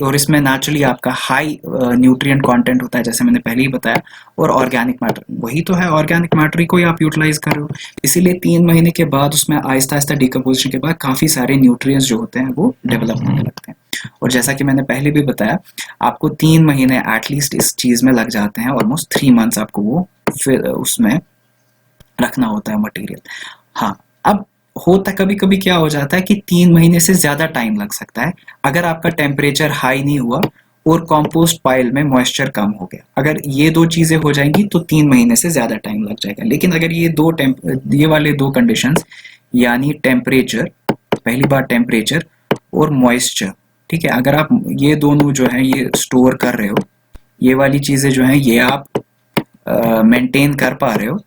[SPEAKER 1] और इसमें नेचुरली आपका हाई न्यूट्रिएंट कंटेंट होता है, जैसे मैंने पहले ही बताया, और ऑर्गेनिक मैटर, वही तो है, ऑर्गेनिक मैटर को ही आप यूटिलाइज कर रहे हो, इसीलिए 3 महीने के बाद उसमें आहिस्ता आहिस्ता डिकम्पोजिशन के बाद काफी सारे न्यूट्रिएंट्स जो होते हैं वो डेवलप होने लगते हैं, और जैसा कि मैंने पहले भी बताया, आपको 3 महीने एटलीस्ट इस चीज में लग जाते हैं, ऑलमोस्ट 3 मंथ्स आपको वो फिर उसमें रखना होता है मटेरियल। हाँ, अब होता कभी कभी क्या हो जाता है कि 3 महीने से ज्यादा टाइम लग सकता है अगर आपका टेम्परेचर हाई नहीं हुआ और कंपोस्ट पाइल में मॉइस्चर कम हो गया, अगर ये 2 चीजें हो जाएंगी तो 3 महीने से ज्यादा टाइम लग जाएगा, लेकिन अगर ये वाले 2 कंडीशंस, यानी टेम्परेचर, पहली बार टेम्परेचर और मॉइस्चर, ठीक है, अगर आप ये दोनों जो है ये स्टोर कर रहे हो, ये वाली चीजें जो है ये आप मेंटेन कर पा रहे हो,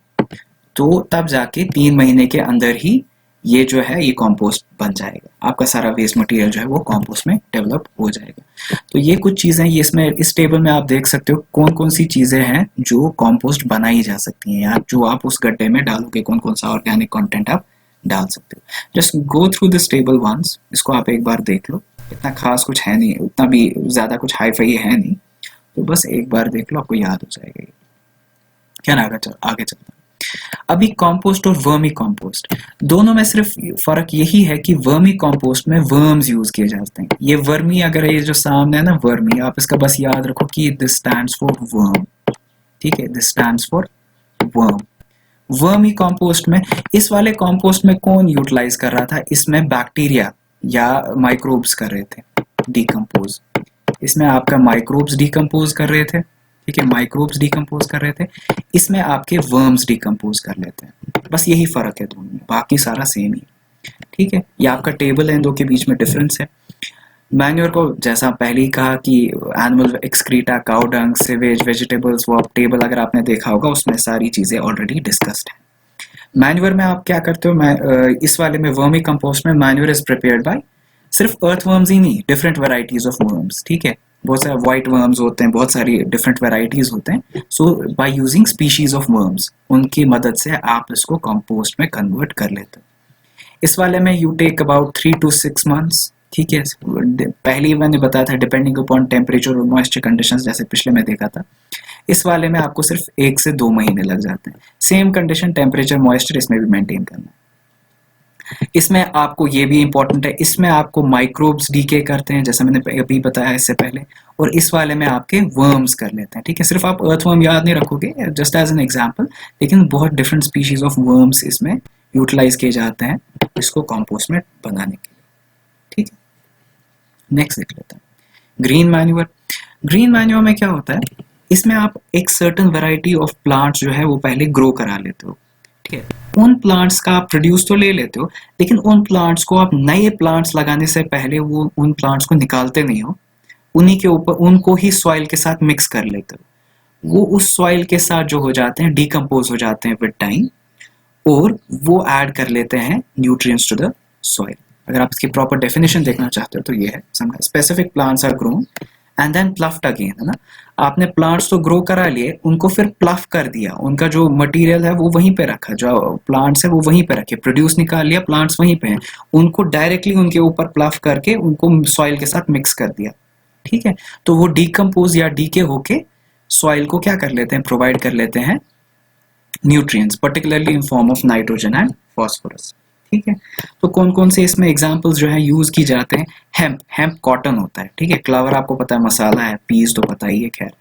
[SPEAKER 1] तो तब जाके 3 महीने के अंदर ही ये जो है ये कंपोस्ट बन जाएगा, आपका सारा वेस्ट मटेरियल जो है वो कंपोस्ट में डेवलप हो जाएगा। तो ये कुछ चीजें, ये इसमें इस टेबल में आप देख सकते हो कौन कौन सी चीजें हैं जो कंपोस्ट बनाई जा सकती हैं, या जो आप उस गड्ढे में डालोगे कौन कौन सा ऑर्गेनिक कंटेंट आप डाल सकते हो। Just go through this table once, इसको आप एक बार देख लो, इतना खास कुछ है नहीं, उतना भी ज्यादा कुछ हाई फाई है नहीं, तो बस एक बार देख लो, आपको याद हो जाएगा। क्या ना, आगे चलता है। अभी कॉम्पोस्ट और वर्मी कॉम्पोस्ट दोनों में सिर्फ फर्क यही है कि वर्मी कॉम्पोस्ट में वर्म्स यूज किए जाते हैं। ये वर्मी, अगर ये जो सामने है ना वर्मी, आप इसका बस याद रखो कि दिस स्टैंड्स फॉर वर्म, ठीक है, this stands for worm. Vermi compost में, इस वाले कॉम्पोस्ट में कौन यूटिलाइज कर रहा था, इसमें बैक्टीरिया या माइक्रोब्स कर रहे थे डिकम्पोज। इसमें आपका माइक्रोब्स डिकम्पोज कर रहे थे, ठीक है, माइक्रोब्स डिकम्पोज कर रहे थे, इसमें आपके वर्म्स डिकम्पोज कर लेते हैं। बस यही फर्क है दोनों में, बाकी सारा सेम ही, ठीक है। ये आपका टेबल है, इन दो के बीच में डिफरेंस है। मैन्योर को जैसा पहले ही कहा कि animal excreta, cow dung, sewage, vegetables, वो टेबल अगर आपने देखा होगा उसमें सारी चीजें ऑलरेडी डिस्कस्ड है। मैन्योर में आप क्या करते हो, इस वाले में वर्मी कंपोस्ट में मैन्योर इज प्रिपेयर्ड बाय सिर्फ अर्थ वर्म्स ही नहीं, डिफरेंट वेराइटीज ऑफ वर्म्स, ठीक है, बहुत सारे व्हाइट वर्म्स होते हैं, बहुत सारी डिफरेंट वेराइटीज होते हैं। So by using species of worms, उनकी मदद से आप इसको कंपोस्ट में कन्वर्ट कर लेते हो। इस वाले में you take about 3 to 6 months, ठीक है। पहले मैंने बताया था डिपेंडिंग अपॉन टेम्परेचर और मॉइस्चर कंडीशंस, जैसे पिछले में देखा था। इस वाले में आपको सिर्फ 1 से 2 महीने लग जाते हैं। सेम कंडीशन, टेम्परेचर, मॉइस्चर इसमें भी मेंटेन करना है। इसमें आपको ये भी इंपॉर्टेंट है, इसमें आपको माइक्रोब्स डीके करते हैं, जैसा मैंने अभी बताया इससे पहले, और इस वाले में आपके वर्म्स कर लेते हैं, ठीक है। सिर्फ आप अर्थवर्म याद नहीं रखोगे, जस्ट एज एन एग्जांपल, लेकिन बहुत डिफरेंट स्पीशीज ऑफ वर्म्स इसमें यूटिलाइज किए जाते हैं इसको कंपोस्ट में बनाने के लिए, ठीक है। नेक्स्ट देख लेते हैं ग्रीन मैन्योर। ग्रीन मैन्योर में क्या होता है, इसमें आप एक सर्टेन वैरायटी ऑफ प्लांट्स जो है वो पहले ग्रो करा लेते हो, ठीक है। उन प्लांट्स का आप प्रोड्यूस तो ले लेते हो, लेकिन उन प्लांट्स को आप नए प्लांट्स लगाने से पहले वो उन प्लांट्स को निकालते नहीं हो, उन्हीं के ऊपर उनको ही सॉइल के साथ मिक्स कर लेते हो। वो उस सॉइल के साथ जो हो जाते हैं, डिकम्पोज हो जाते हैं विद टाइम, और वो ऐड कर लेते हैं न्यूट्रिएंट्स टू द सॉइल। अगर आप इसकी प्रॉपर डेफिनेशन देखना चाहते हो तो ये है, specific plants are grown and then ploughed again, है ना। आपने प्लांट्स तो ग्रो करा लिए, उनको फिर प्लफ कर दिया, उनका जो मटेरियल है वो वहीं पे रखा, जो प्लांट्स है वो वहीं पे रखे, प्रोड्यूस निकाल लिया, प्लांट्स वहीं पे हैं, उनको डायरेक्टली उनके ऊपर प्लफ करके उनको सॉइल के साथ मिक्स कर दिया, ठीक है। तो वो डिकम्पोज या डीके होके सॉइल को क्या कर लेते हैं, प्रोवाइड कर लेते हैं nutrients, particularly in form of nitrogen and phosphorus, ठीक है। तो कौन कौन से इसमें एग्जांपल्स जो है यूज की जाते हैं, हेम्प कॉटन होता है, ठीक है, क्लावर आपको पता है, मसाला है, पीस तो पता ही है, खैर।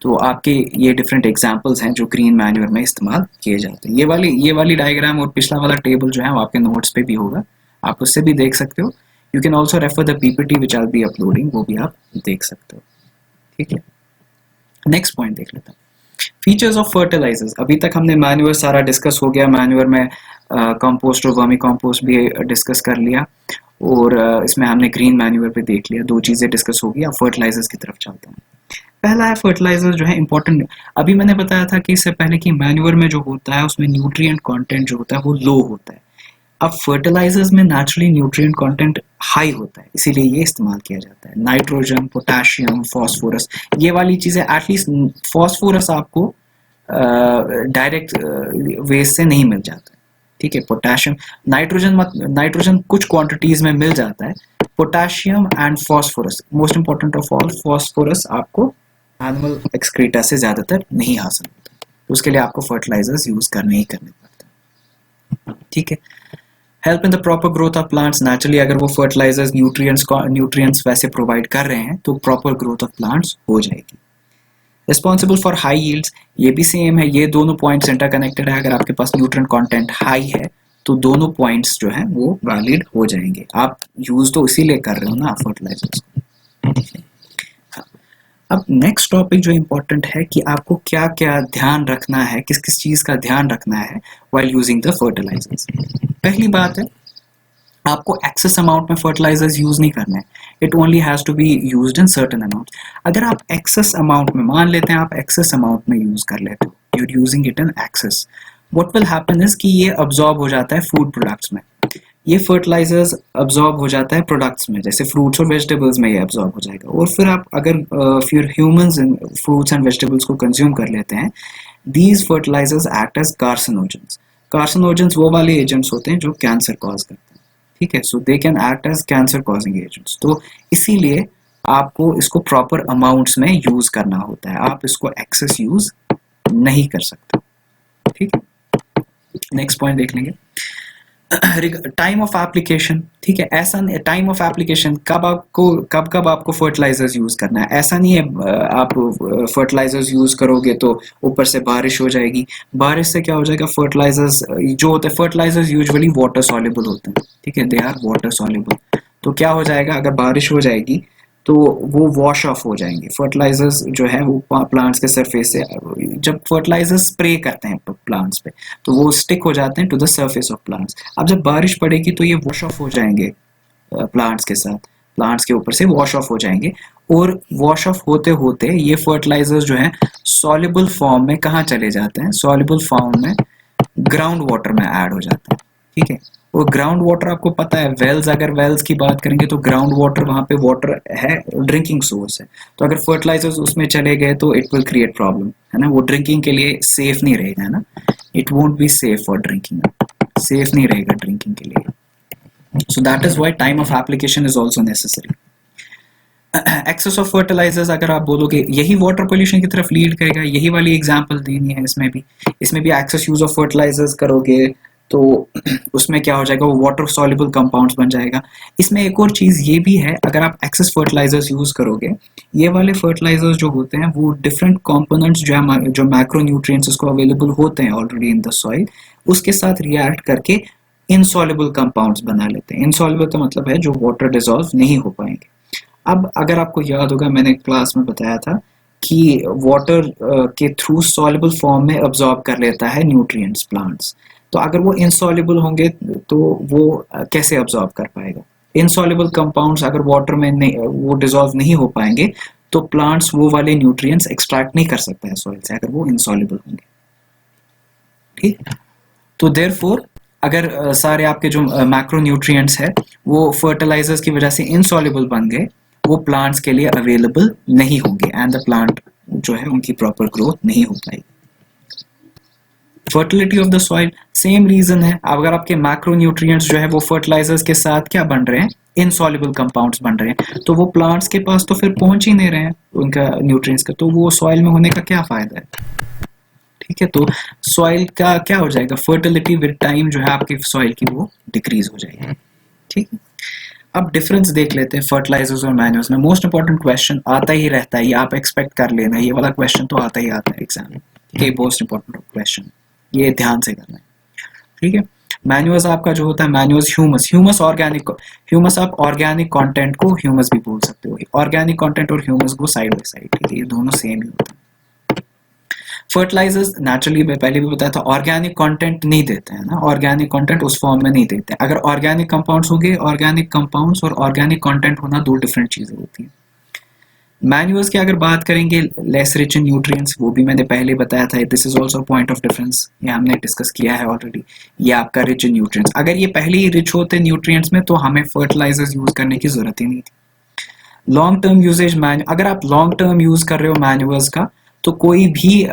[SPEAKER 1] तो आपके ये डिफरेंट एग्जांपल्स हैं जो ग्रीन मैन्योर में इस्तेमाल किए जाते हैं। ये वाली डायग्राम और पिछला वाला टेबल जो है वो आपके नोट्स पे भी होगा, आप उससे भी देख सकते हो। You can also refer the PPT which I be uploading, वो भी आप देख सकते हो, ठीक है। नेक्स्ट पॉइंट देख लेते हैं, फीचर्स ऑफ फर्टिलाइजर्स। अभी तक हमने मैन्योर सारा डिस्कस हो गया, मैन्योर में कंपोस्ट और वर्मी कंपोस्ट भी डिस्कस कर लिया, और इसमें हमने ग्रीन मैन्योर पे देख लिया, 2 चीजें डिस्कस हो गई। अब फर्टिलाइजर्स की तरफ चलते हैं। पहला है फर्टिलाइजर जो है इंपॉर्टेंट। अभी मैंने बताया था कि इससे पहले कि मैन्योर में जो होता है उसमें न्यूट्रिएंट कंटेंट जो होता है वो लो होता है। अब फर्टिलाइजर्स में नेचुरली न्यूट्रिएंट कंटेंट हाई होता है, इसीलिए ये इस्तेमाल किया जाता है। नाइट्रोजन, पोटेशियम, फॉस्फोरस, ये वाली चीजें, एटलीस्ट फॉस्फोरस आपको डायरेक्ट वेज से नहीं मिल जाता है, ठीक है। पोटेशियम, नाइट्रोजन कुछ क्वांटिटीज में मिल जाता है। Potassium and phosphorus, most important of all, phosphorus आपको एनिमल एक्सक्रीटा से ज्यादातर नहीं हासिल होता, तो उसके लिए आपको फर्टिलाइजर्स यूज करने ही करने पड़ते हैं, ठीक है। Help in the proper growth of plants, naturally अगर वो फर्टिलाइजर्स न्यूट्रिएंट्स वैसे प्रोवाइड कर रहे हैं तो प्रॉपर ग्रोथ ऑफ प्लांट्स हो जाएगी। रिस्पॉन्सिबल फॉर हाई यील्ड्स, ये भी सेम है, ये दोनों पॉइंट्स इंटरकनेक्टेड है। अगर आपके पास न्यूट्रिएंट कंटेंट हाई है तो दोनों पॉइंट्स जो है वो वैलिड हो जाएंगे। आप यूज तो इसीलिए कर रहे हो ना फर्टिलाइजर्स को। अब नेक्स्ट टॉपिक जो इम्पोर्टेंट है कि आपको क्या क्या ध्यान रखना है, किस किस चीज का ध्यान रखना है व्हाइल यूजिंग द फर्टिलाइजर्स। पहली बात है, आपको एक्सेस अमाउंट में फर्टिलाइजर्स यूज नहीं करना है, it only has to be used in certain amount. अगर आप एक्सेस अमाउंट में, मान लेते हैं आप एक्सेस अमाउंट में यूज कर लेते हो, you are using it in excess, what will happen is कि ये अब्सॉर्ब हो जाता है फूड प्रोडक्ट्स में, ये फर्टिलाइजर्स अब्सॉर्ब हो जाता है प्रोडक्ट्स में, जैसे फ्रूट्स और वेजिटेबल्स में ये अब्सॉर्ब हो जाएगा। और फिर आप अगर फिर ह्यूमंस फ्रूट्स एंड वेजिटेबल्स को कंज्यूम कर लेते हैं, these fertilizers act as carcinogens. Carcinogens वो वाले एजेंट्स होते हैं जो कैंसर कॉज करते हैं, ठीक है। So they can act as cancer causing agents. तो इसीलिए आपको इसको प्रॉपर अमाउंट्स में यूज करना होता है, आप इसको एक्सेस यूज नहीं कर सकते, ठीक है। नेक्स्ट पॉइंट देख लेंगे, टाइम ऑफ एप्लीकेशन। ठीक है, ऐसा टाइम ऑफ एप्लीकेशन कब आपको फर्टिलाइजर्स यूज करना है, ऐसा नहीं है आप फर्टिलाइजर्स यूज करोगे तो ऊपर से बारिश हो जाएगी। बारिश से क्या हो जाएगा, फर्टिलाइजर्स जो होते हैं, फर्टिलाइजर्स यूजुअली वाटर सॉल्युबल होते हैं। ठीक है, दे आर वाटर सॉल्युबल। तो क्या हो जाएगा, अगर बारिश हो जाएगी तो वो वॉश ऑफ हो जाएंगे। फर्टिलाइजर्स जो है वो प्लांट्स के सरफेस से, जब फर्टिलाइजर्स स्प्रे करते हैं प्लांट्स पे तो वो स्टिक हो जाते हैं to the surface of plants. अब जब बारिश पड़ेगी तो ये वॉश ऑफ हो जाएंगे प्लांट्स के साथ, प्लांट्स के ऊपर से वॉश ऑफ हो जाएंगे। और वॉश ऑफ होते होते ये फर्टिलाइजर्स जो है सॉल्युबल फॉर्म में कहाँ चले जाते हैं, सॉल्युबल फॉर्म में ग्राउंड वाटर में ऐड हो जाते हैं। ठीक है, वो ग्राउंड वाटर आपको पता है, वेल्स, अगर वेल्स की बात करेंगे तो ग्राउंड वाटर, वहां पे वाटर है, ड्रिंकिंग सोर्स है। तो अगर फर्टिलाइजर्स उसमें चले गए तो इट विल क्रिएट प्रॉब्लम, है ना, वो ड्रिंकिंग के लिए सेफ नहीं रहेगा, है ना, it won't be safe for drinking, safe नहीं रहेगा ड्रिंकिंग के लिए। So that is why time of application is also necessary. Excess of fertilizers, अगर आप बोलोगे यही वाटर पोल्यूशन की तरफ लीड करेगा, यही वाली एग्जांपल देनी है इसमें भी एक्सेस यूज ऑफ फर्टिलाइजर्स करोगे तो उसमें क्या हो जाएगा, वो वाटर सॉल्युबल कंपाउंड्स बन जाएगा। इसमें एक और चीज ये भी है, अगर आप एक्सेस फर्टिलाइजर्स यूज करोगे, ये वाले फर्टिलाइजर्स जो होते हैं वो डिफरेंट कंपोनेंट्स जो मैक्रो न्यूट्रिएंट्स उसको अवेलेबल होते हैं ऑलरेडी इन द सॉइल, उसके साथ रिएक्ट करके इनसॉल्युबल कंपाउंड्स बना लेते हैं। इनसॉल्युबल का मतलब है जो वाटर डिसॉल्व नहीं हो पाएंगे। अब अगर आपको याद होगा, मैंने क्लास में बताया था कि वाटर के थ्रू सॉल्युबल फॉर्म में अब्सॉर्ब कर लेता है न्यूट्रिएंट्स प्लांट्स। तो अगर वो इनसॉल्युबल होंगे तो वो कैसे अब्सॉर्ब कर पाएगा, इनसॉल्युबल कंपाउंड्स अगर वाटर में वो डिसॉल्व नहीं हो पाएंगे तो प्लांट्स वो वाले न्यूट्रिएंट्स एक्सट्रैक्ट नहीं कर सकता है सॉइल से, अगर वो इनसॉल्युबल होंगे। ठीक, तो देयरफॉर अगर सारे आपके जो मैक्रो न्यूट्रिएंट्स है वो फर्टिलाइजर्स की वजह से इनसॉल्युबल बन गए, वो प्लांट्स के लिए अवेलेबल नहीं होंगे एंड द प्लांट जो है उनकी प्रॉपर ग्रोथ नहीं हो पाएगी। Fertility of the soil, same reason है। अगर आपके मैक्रो न्यूट्रिएंट्स जो है वो फर्टिलाइजर्स के साथ क्या बन रहे हैं, इनसॉल्युबल कंपाउंड्स बन रहे हैं, तो वो प्लांट्स के पास तो फिर पहुंच ही नहीं रहे हैं उनका न्यूट्रिएंट्स का, तो वो सॉइल में होने का क्या फायदा है। ठीक है, तो सॉइल का क्या हो जाएगा, फर्टिलिटी विद टाइम जो है आपकी सॉइल की वो डिक्रीज हो जाएगी। ठीक है, अब डिफरेंस देख लेते हैं फर्टिलाइजर्स और मैन्यूर्स में। मोस्ट इंपॉर्टेंट क्वेश्चन आता ही रहता है, ये आप एक्सपेक्ट कर लेना, ये वाला क्वेश्चन तो आता ही आता है एग्जाम में। ठीक है, मोस्ट इंपॉर्टेंट क्वेश्चन, ये ध्यान से करना है। ठीक है, मैन्यूर्स आपका जो होता है, मैन्यूर्स ह्यूमस ऑर्गेनिक, ह्यूमस आप ऑर्गेनिक कंटेंट को ह्यूमस भी बोल सकते हो, ऑर्गेनिक कंटेंट और ह्यूमस को साइड बाय साइड। ठीक है, ये दोनों सेम ही होता है। फर्टिलाइजर्स नेचुरली मैं पहले भी बताया था ऑर्गेनिक कंटेंट नहीं देते हैं ना, ऑर्गेनिक कंटेंट उस फॉर्म में नहीं देते। अगर ऑर्गेनिक कंपाउंड्स होंगे, ऑर्गेनिक कंपाउंड्स और ऑर्गेनिक कंटेंट होना दो डिफरेंट चीजें होती हैं। मैन्यूर्स की अगर बात करेंगे, लेस रिच इन न्यूट्रिएंट्स, वो भी मैंने पहले बताया था, this is also point of difference, ये हमने डिस्कस किया है ऑलरेडी। ये आपका रिच इन न्यूट्रिएंट्स, अगर ये पहले ही रिच होते न्यूट्रिएंट्स में तो हमें फर्टिलाइजर्स यूज करने की जरूरत ही नहीं थी। लॉन्ग टर्म यूजेज अगर आप लॉन्ग टर्म यूज कर रहे हो मैन्यूर्स का तो कोई भी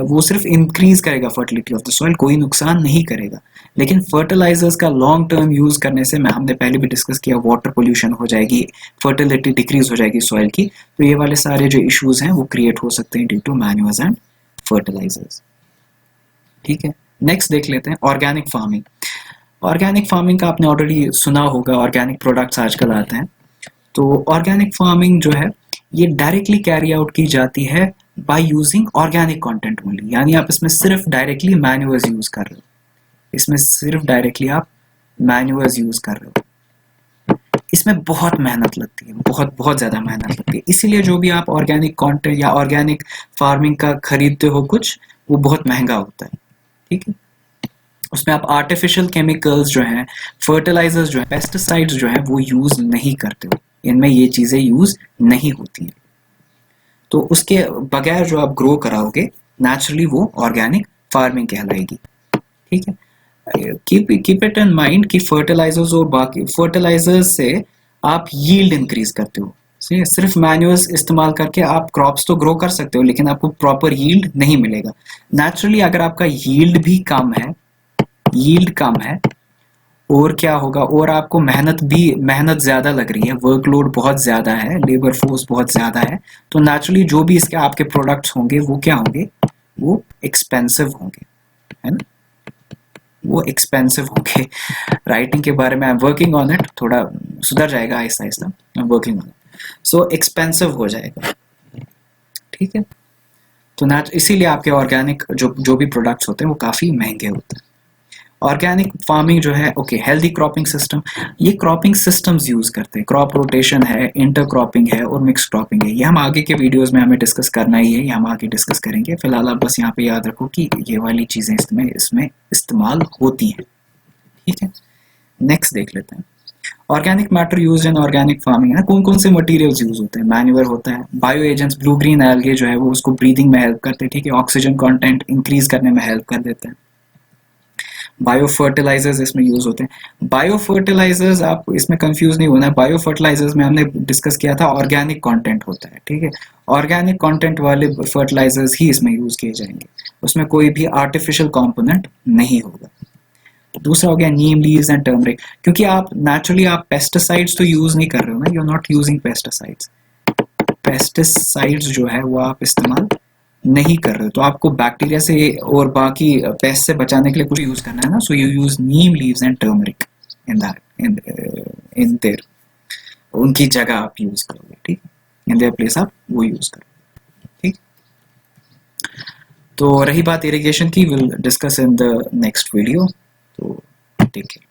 [SPEAKER 1] वो सिर्फ इंक्रीज करेगा फर्टिलिटी ऑफ द सॉइल, कोई नुकसान नहीं करेगा। लेकिन फर्टिलाइजर्स का लॉन्ग टर्म यूज करने से, मैं हमने पहले भी डिस्कस किया, वाटर पोल्यूशन हो जाएगी, फर्टिलिटी डिक्रीज हो जाएगी सॉइल की, तो ये वाले सारे जो इश्यूज हैं वो क्रिएट हो सकते हैं due to manures and fertilizers. ठीक है, नेक्स्ट देख लेते हैं ऑर्गेनिक फार्मिंग। ऑर्गेनिक फार्मिंग का आपने ऑलरेडी सुना होगा, ऑर्गेनिक प्रोडक्ट्स आजकल आते हैं। तो ऑर्गेनिक फार्मिंग जो है ये डायरेक्टली कैरी आउट की जाती है by using organic content only, यानी आप इसमें सिर्फ डायरेक्टली मैन्यूर्स यूज कर रहे हो, इसमें सिर्फ डायरेक्टली आप मैन्यूर्स यूज कर रहे हो। इसमें बहुत मेहनत लगती है, बहुत बहुत ज्यादा मेहनत लगती है, इसीलिए जो भी आप ऑर्गेनिक कंटेंट या ऑर्गेनिक फार्मिंग का खरीदते हो कुछ, वो बहुत महंगा होता है। ठीक है, उसमें आप आर्टिफिशियल केमिकल्स जो हैं, फर्टिलाइजर्स जो हैं, पेस्टिसाइड्स जो हैं वो यूज नहीं करते हो, इनमें ये चीजें यूज नहीं होती हैं। तो उसके बगैर जो आप ग्रो कराओगे नेचुरली वो ऑर्गेनिक फार्मिंग कहलाएगी। ठीक है, कीप इट इन माइंड कि फर्टिलाइजर्स और बाकी फर्टिलाइजर्स से आप यील्ड इंक्रीज करते हो, सिर्फ मैन्यूर्स इस्तेमाल करके आप क्रॉप्स तो ग्रो कर सकते हो लेकिन आपको प्रॉपर यील्ड नहीं मिलेगा। नेचुरली अगर आपका यील्ड कम है और क्या होगा, और आपको मेहनत ज्यादा लग रही है, वर्कलोड बहुत ज्यादा है, लेबर फोर्स बहुत ज्यादा है, तो नेचुरली जो भी इसके आपके प्रोडक्ट्स होंगे वो क्या होंगे, वो एक्सपेंसिव होंगे, है ना, वो एक्सपेंसिव होंगे। राइटिंग के बारे में I am working on it, थोड़ा सुधर जाएगा Aahista Aahista, I am working on it. So expensive हो जाएगा, ठीक है। तो नेट इसीलिए आपके ऑर्गेनिक जो भी प्रोडक्ट्स होते हैं वो काफ़ी महंगे होते हैं। ऑर्गेनिक फार्मिंग जो है, ओके, हेल्दी क्रॉपिंग सिस्टम, ये क्रॉपिंग सिस्टम्स यूज करते हैं, क्रॉप रोटेशन है, इंटर क्रॉपिंग है और मिक्स क्रॉपिंग है। ये हम आगे के वीडियोस में हमें डिस्कस करना ही है, ये हम आगे डिस्कस करेंगे। फिलहाल आप बस यहाँ पे याद रखो कि ये वाली चीजें इसमें इस्तेमाल होती हैं, ठीक है। नेक्स्ट देख लेते हैं, organic matter use in organic farming है। कौन कौन से मटेरियल्स यूज होते हैं? मैन्यूअर होता है, bio agents, blue green algae जो है वो उसको ब्रीदिंग में हेल्प करते हैं, ठीक है, ऑक्सीजन कंटेंट इंक्रीज करने में हेल्प कर देते हैं। बायो फर्टिलाइजर्स इसमें यूज होते हैं। बायो फर्टिलाइजर्स, आप इसमें कंफ्यूज नहीं होना है, बायो फर्टिलाइजर्स में हमने डिस्कस किया था ऑर्गेनिक कंटेंट होता है, ठीक है। ऑर्गेनिक कंटेंट वाले फर्टिलाइजर्स ही इसमें यूज किए जाएंगे, उसमें कोई भी आर्टिफिशियल कंपोनेंट नहीं होगा। दूसरा हो गया नीम लीव्स एंड टर्मरिक, क्योंकि आप नेचुरली आप पेस्टिसाइड्स तो यूज नहीं कर रहे हो ना, you are not using pesticides. Pesticides जो है वो आप इस्तेमाल नहीं कर रहे हो, तो आपको बैक्टीरिया से और बाकी पेस्ट से बचाने के लिए कुछ यूज करना है ना। So you use Neem leaves and turmeric in that in their, उनकी जगह आप यूज करोगे, ठीक, इन देयर प्लेस आप वो यूज करोगे, ठीक। तो रही बात इरिगेशन की, will discuss in the next video, तो टेक केयर।